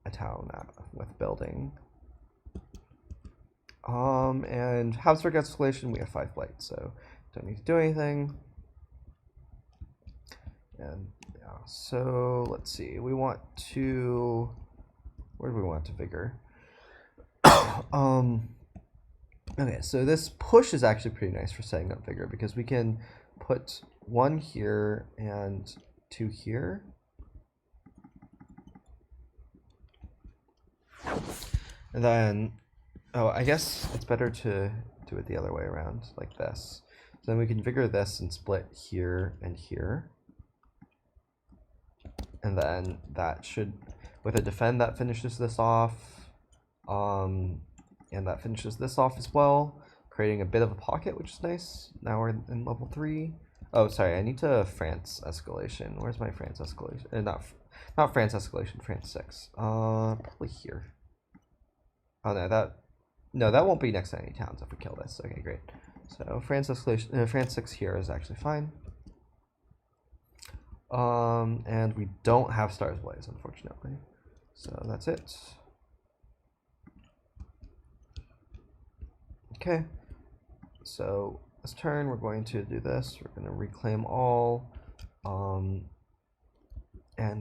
a town with building. And Habsburg escalation, we have 5 blight, so don't need to do anything. And yeah, so let's see. We want to. Where do we want to vigor? Okay, so this push is actually pretty nice for setting up vigor because we can put 1 here and 2 here. And then, oh, I guess it's better to do it the other way around, like this. So then we can vigor this and split here and here. And then that should, with a defend, that finishes this off. And that finishes this off as well, creating a bit of a pocket, which is nice. Now we're in level 3. Oh, sorry, I need to France escalation. Where's my France escalation? Not France escalation, France 6. Probably here. Oh no, that No, that won't be next to any towns if we kill this. Okay, great. So France 6 here is actually fine. And we don't have Stars Blaze, unfortunately. So that's it. Okay. So this turn we're going to do this. We're going to reclaim all. And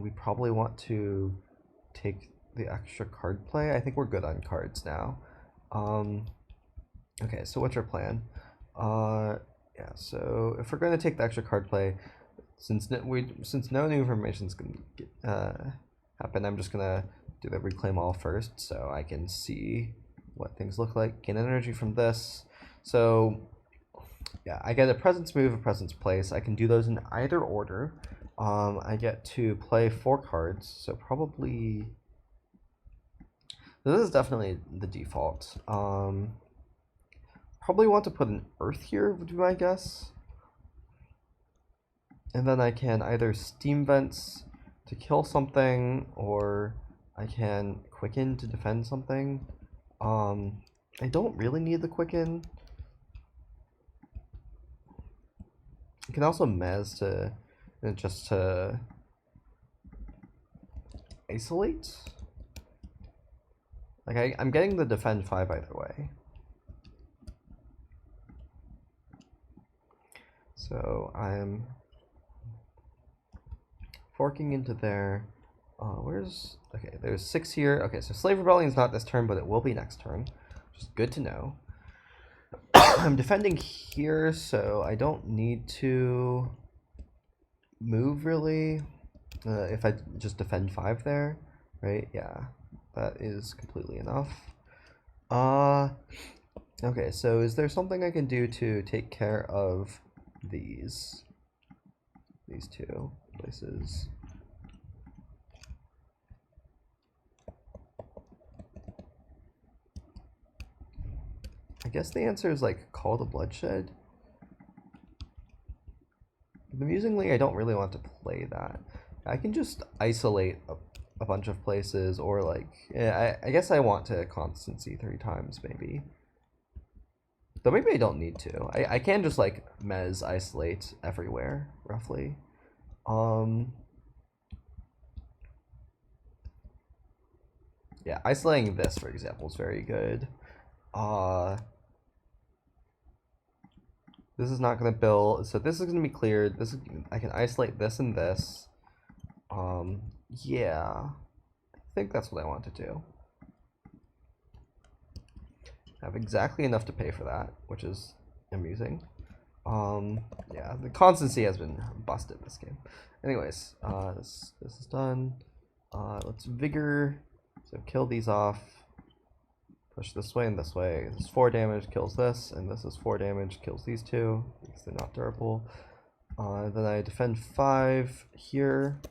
we probably want to take the extra card play. I think we're good on cards now. Okay, so what's our plan? Yeah, so if we're going to take the extra card play, since no new information is going to happen, I'm just going to do the reclaim all first so I can see what things look like. Gain energy from this. So yeah, I get a presence move, a presence place. I can do those in either order. I get to play 4 cards, so probably this is definitely the default. Probably want to put an Earth here, would be my guess. And then I can either Steam Vents to kill something, or I can Quicken to defend something. I don't really need the Quicken. I can also Mez to just to isolate. Like I'm getting the defend 5 either way. So I'm forking into there. Okay, there's 6 here. Okay, so Slave Rebellion is not this turn, but it will be next turn, which is good to know. I'm defending here, so I don't need to move really. If I just defend 5 there, right? Yeah, that is completely enough. Okay, so is there something I can do to take care of these 2 places? I guess the answer is like Call to Bloodshed. But amusingly, I don't really want to play that. I can just isolate a bunch of places, or like, yeah, I guess I want to constancy 3 times maybe. Though maybe I don't need to. I can just like Mez isolate everywhere, roughly. Yeah, isolating this, for example, is very good. This is not going to build, so this is going to be cleared. I can isolate this and this. Yeah, I think that's what I want to do. I have exactly enough to pay for that, which is amusing. Yeah, the constancy has been busted this game. Anyways, this is done. Let's Vigor, so kill these off. Push this way and this way. This is 4 damage, kills this, and this is 4 damage, kills these 2, because they're not durable. Then I defend 5 here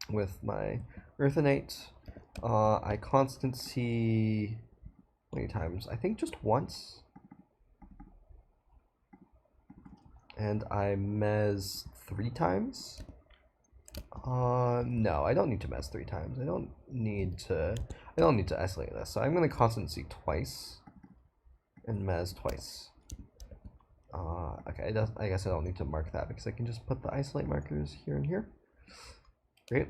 with my Earthenate. I constancy many times? I think just once. And I Mez 3 times. No, I don't need to Mez 3 times. I don't need to isolate this. So I'm going to constancy twice and Mez twice. Okay, I guess I don't need to mark that because I can just put the isolate markers here and here. Great.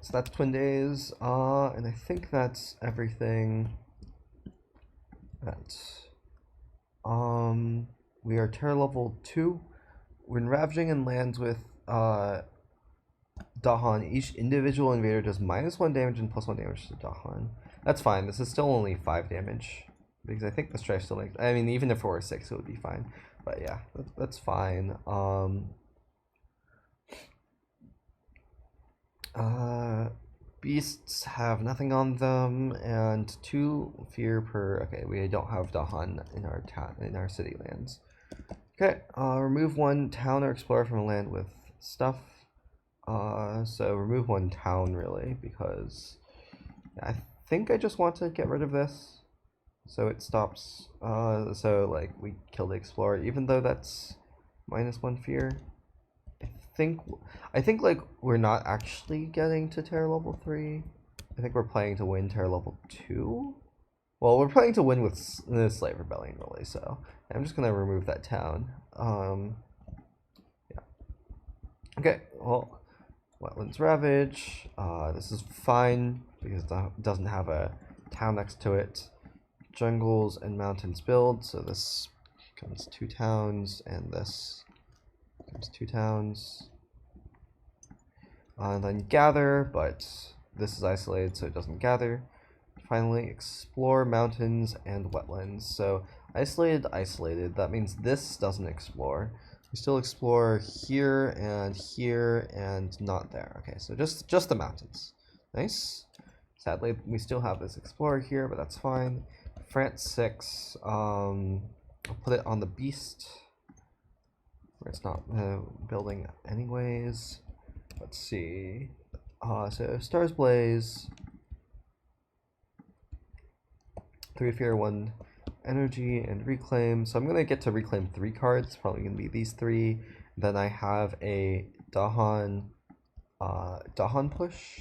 So that's Twin Days, and I think that's everything. We are terror level 2. When ravaging and lands with dahan, each individual invader does -1 damage and +1 damage to dahan. That's fine. This is still only 5 damage because I think the strife still makes. I mean, even if it were 6, it would be fine. But yeah, that's fine. Beasts have nothing on them, and 2 fear per. Okay, we don't have dahan in our city lands. Okay, remove 1 town or explorer from a land with stuff. So remove 1 town really, because I think I just want to get rid of this, so it stops. So like we kill the explorer, even though that's -1 fear. I think like we're not actually getting to terror level 3. I think we're playing to win terror level 2. Well, we're playing to win with the Slave Rebellion, really, so I'm just going to remove that town. Yeah. Okay, well, Wetlands Ravage. This is fine because it doesn't have a town next to it. Jungles and mountains build, so this becomes 2 towns, and this becomes 2 towns. And then gather, but this is isolated, so it doesn't gather. Finally, explore mountains and wetlands. So isolated, that means this doesn't explore. We still explore here and not there. Okay, so just the mountains. Nice. Sadly, we still have this explorer here, but that's fine. France 6, I'll put it on the beast, where it's not building anyways. Let's see. So Stars Blaze, 3 fear, 1 energy, and reclaim. So I'm gonna get to reclaim 3 cards. Probably gonna be these 3. Then I have a dahan push.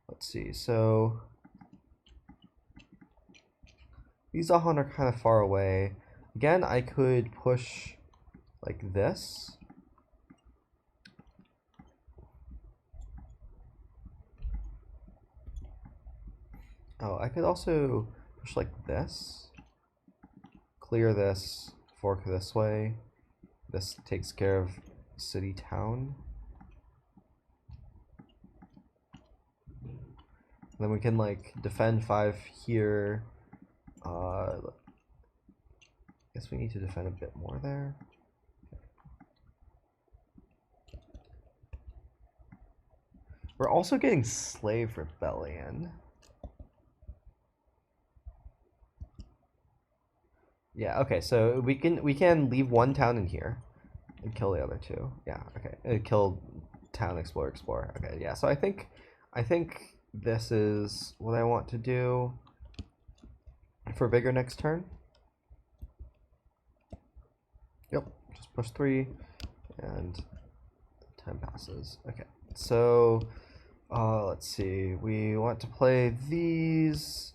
Let's see. So these dahan are kind of far away. Again, I could push like this. Oh, I could also push like this. Clear this, fork this way. This takes care of city town. Then we can like defend 5 here. I guess we need to defend a bit more there. We're also getting Slave Rebellion. Yeah, okay, so we can leave 1 town in here and kill the other 2. Yeah, okay. Kill town explorer. Okay, yeah. So I think this is what I want to do for Vigor next turn. Yep, just push 3 and time passes. Okay. So let's see. We want to play these.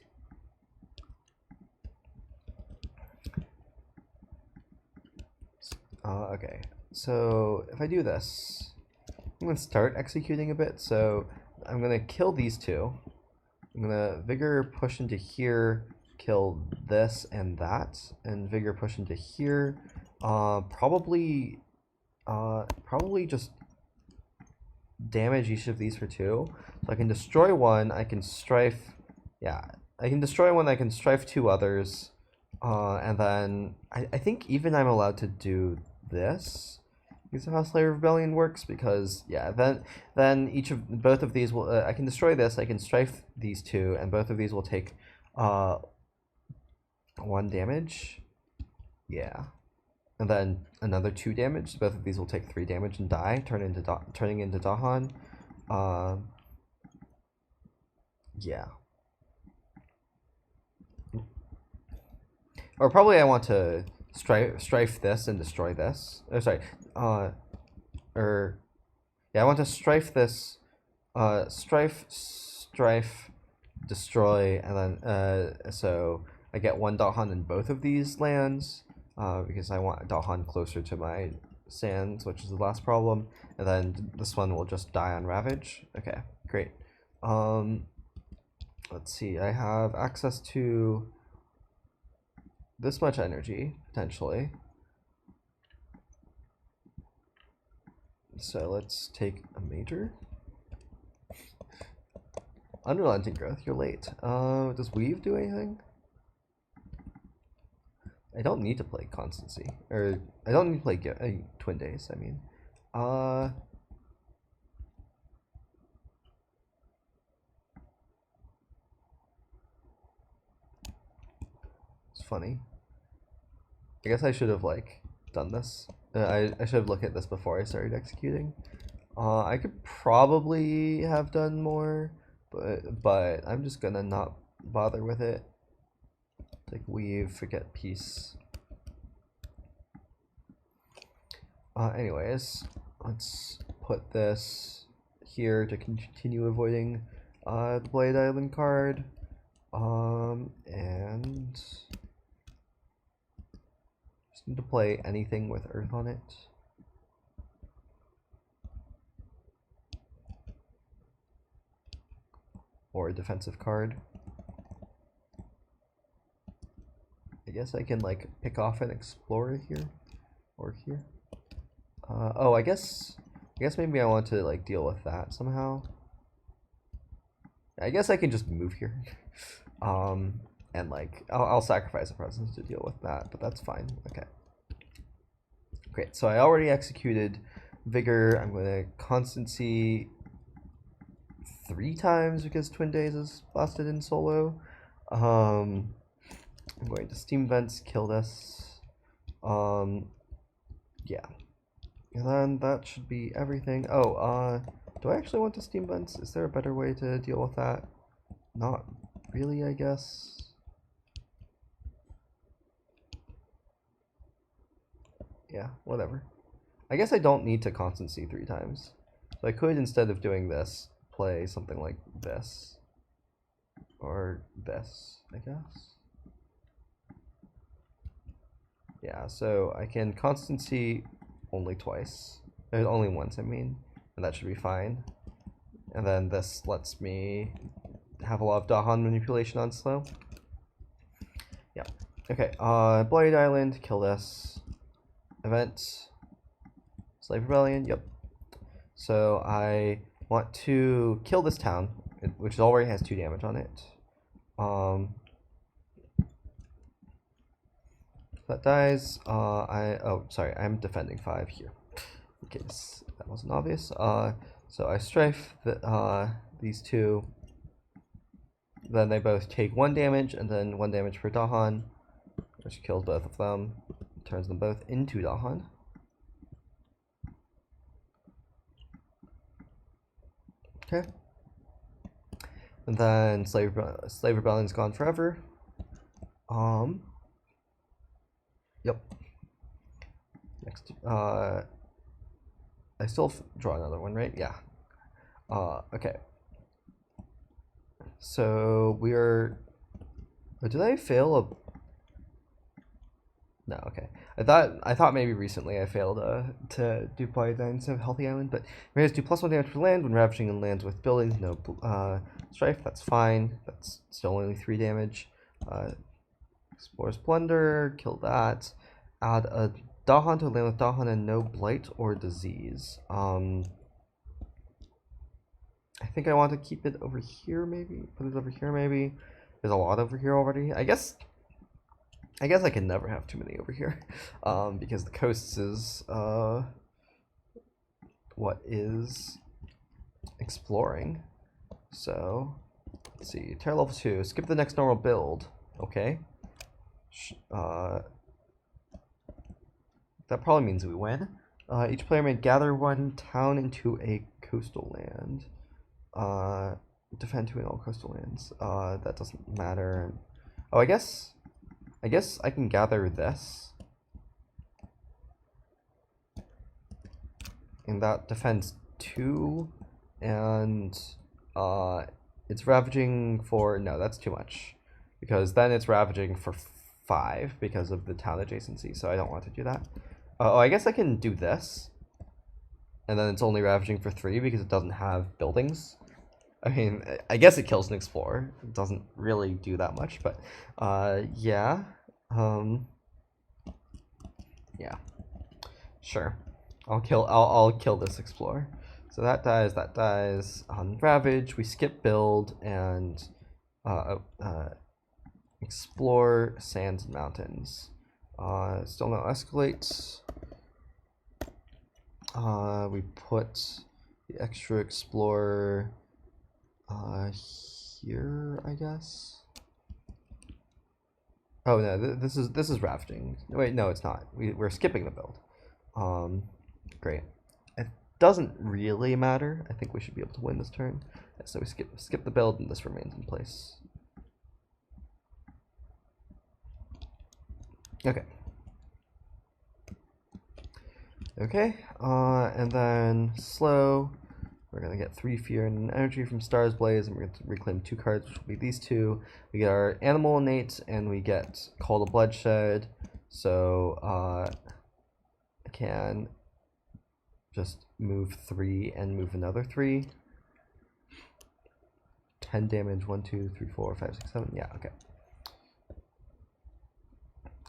Okay, so if I do this, I'm going to start executing a bit. So I'm going to kill these 2. I'm going to Vigor push into here, kill this and that, and Vigor push into here. Probably just damage each of these for 2. So I can destroy 1, I can strife, yeah, I can destroy 1, I can strife 2 others. And then I think even I'm allowed to do this. These are how Slave Rebellion works, because yeah, then both of these will I can destroy this, I can strife these 2, and both of these will take 1 damage. Yeah. And then another 2 damage. Both of these will take 3 damage and die, turning into dahan. Yeah. Or probably I want to strife this and destroy this. Oh, sorry. Yeah, I want to strife this. Strife, destroy, and then so I get 1 dahan in both of these lands. Because I want dahan closer to my sands, which is the last problem. And then this one will just die on Ravage. Okay, great. Let's see. I have access to this much energy, potentially. So let's take a major. Unrelenting growth, you're late. Does Weave do anything? I don't need to play Constancy. Or, I don't need to play Twin Days, I mean. It's funny. I guess I should have, like, done this. I should have looked at this before I started executing. I could probably have done more, but I'm just gonna not bother with it. Like Weave, forget peace. Anyways, let's put this here to continue avoiding the Blade Island card. And just need to play anything with Earth on it. Or a defensive card. I guess I can like pick off an Explorer here or here. Oh, I guess maybe I want to like deal with that somehow. I guess I can just move here. And like I'll sacrifice a presence to deal with that, but that's fine. Okay. Great. So I already executed Vigor. I'm going to Constancy 3 times because Twin Days is busted in solo. I'm going to Steam Vents, kill this. Yeah. And then that should be everything. Oh, do I actually want to Steam Vents? Is there a better way to deal with that? Not really, I guess. Yeah, whatever. I guess I don't need to Constancy 3 times. So I could, instead of doing this, play something like this. Or this, I guess. Yeah, so I can Constancy only twice. Only once, I mean. And that should be fine. And then this lets me have a lot of dahan manipulation on slow. Yeah. Okay, Blade Island, kill this. Event. Slave Rebellion, yep. So I want to kill this town, which already has 2 damage on it. That dies. Oh, sorry, I'm defending 5 here. In case that wasn't obvious. So I strife these 2. Then they both take 1 damage, and then 1 damage per dahan, which kills both of them. Turns them both into dahan. Okay. And then Slave Rebellion's gone forever. Yep. Next. I still draw another one, right? Yeah. Okay. So we're. Oh, did I fail a? No, okay. I thought maybe recently I failed to do Polydyne instead of Healthy Island, but Raiders do +1 damage per land when ravaging in lands with buildings, no strife, that's fine. That's still only 3 damage. Explorer's Plunder, kill that. Add a dahan to a land with dahan and no blight or disease. I think I want to keep it over here maybe. Put it over here maybe. There's a lot over here already. I guess I can never have too many over here, because the coasts is what is exploring. So let's see, Terra level 2. Skip the next normal build. Okay. That probably means we win. Each player may gather 1 town into a coastal land. Defend 2 in all coastal lands. That doesn't matter. Oh, I guess I can gather this. And that defends 2. And it's ravaging for... No, that's too much. Because then it's ravaging for 5 because of the town adjacency. So I don't want to do that. Oh, I guess I can do this. And then it's only ravaging for 3 because it doesn't have buildings. I mean, I guess it kills an explorer. It doesn't really do that much, but yeah. Yeah. Sure. I'll kill this explorer. So that dies on Ravage. We skip build and explore sands and mountains. Still no escalates. We put the extra explorer here, I guess. Oh no, this is rafting. Wait, no, it's not. We're skipping the build. Great. It doesn't really matter. I think we should be able to win this turn. So we skip the build, and this remains in place. Okay. Okay. And then slow. We're going to get 3 fear and energy from Star's Blaze, and we're going to reclaim 2 cards, which will be these 2. We get our Animal Innate, and we get Call to Bloodshed. So I can just move 3 and move another 3. 10 damage, 1, 2, 3, 4, 5, 6, 7. Yeah, okay.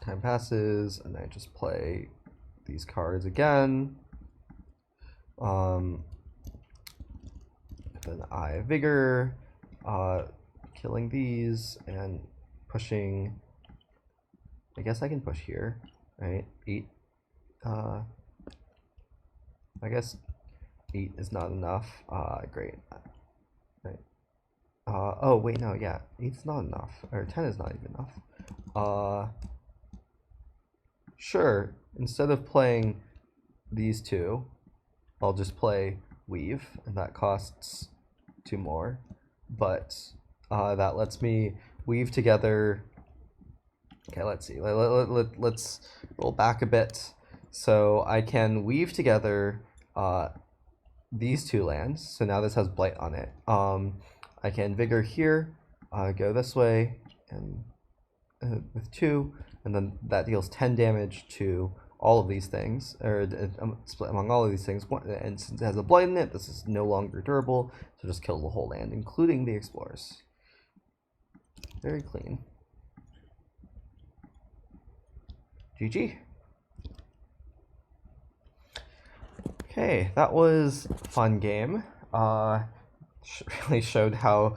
Time passes, and I just play these cards again. Then I Vigor, killing these and pushing. I guess I can push here, right? 8. I guess 8 is not enough. Great. Right. Oh wait, no, yeah, 8's not enough, or 10 is not even enough. Sure. Instead of playing these 2, I'll just play Weave, and that costs 2 more. But that lets me weave together. Okay, let's see. Let's roll back a bit. So I can weave together these 2 lands. So now this has Blight on it. I can Vigor here, go this way, and with 2, and then that deals 10 damage to all of these things, or split among all of these things. And since it has a Blight in it, this is no longer durable, so just kill the whole land, including the Explorers. Very clean. GG. Okay, that was a fun game. Really showed how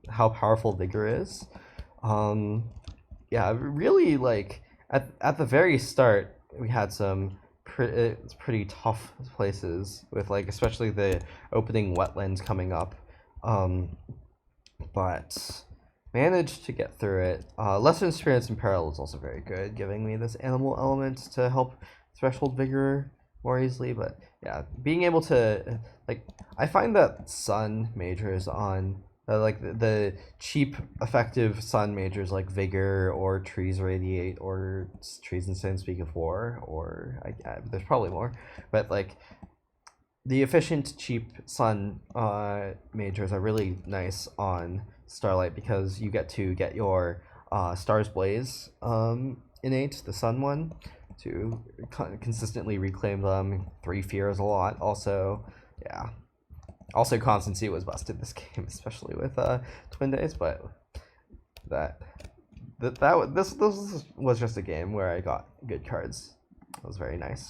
powerful Vigor is. Yeah, really, like at the very start, we had some pretty tough places with, like, especially the opening wetlands coming up, but managed to get through it. Lesser Experience in Peril is also very good, giving me this animal element to help threshold Vigor more easily. But yeah, being able to, like, I find that Sun majors on like the cheap effective Sun majors like Vigor or Trees Radiate or Trees and Speak of War, or there's probably more, but like the efficient cheap Sun majors are really nice on Starlight, because you get to get your Star's Blaze innate, the Sun one, to consistently reclaim them. 3 fear is a lot. Also, yeah. Also, Constancy was busted this game, especially with Twin Days, but this was just a game where I got good cards. It was very nice.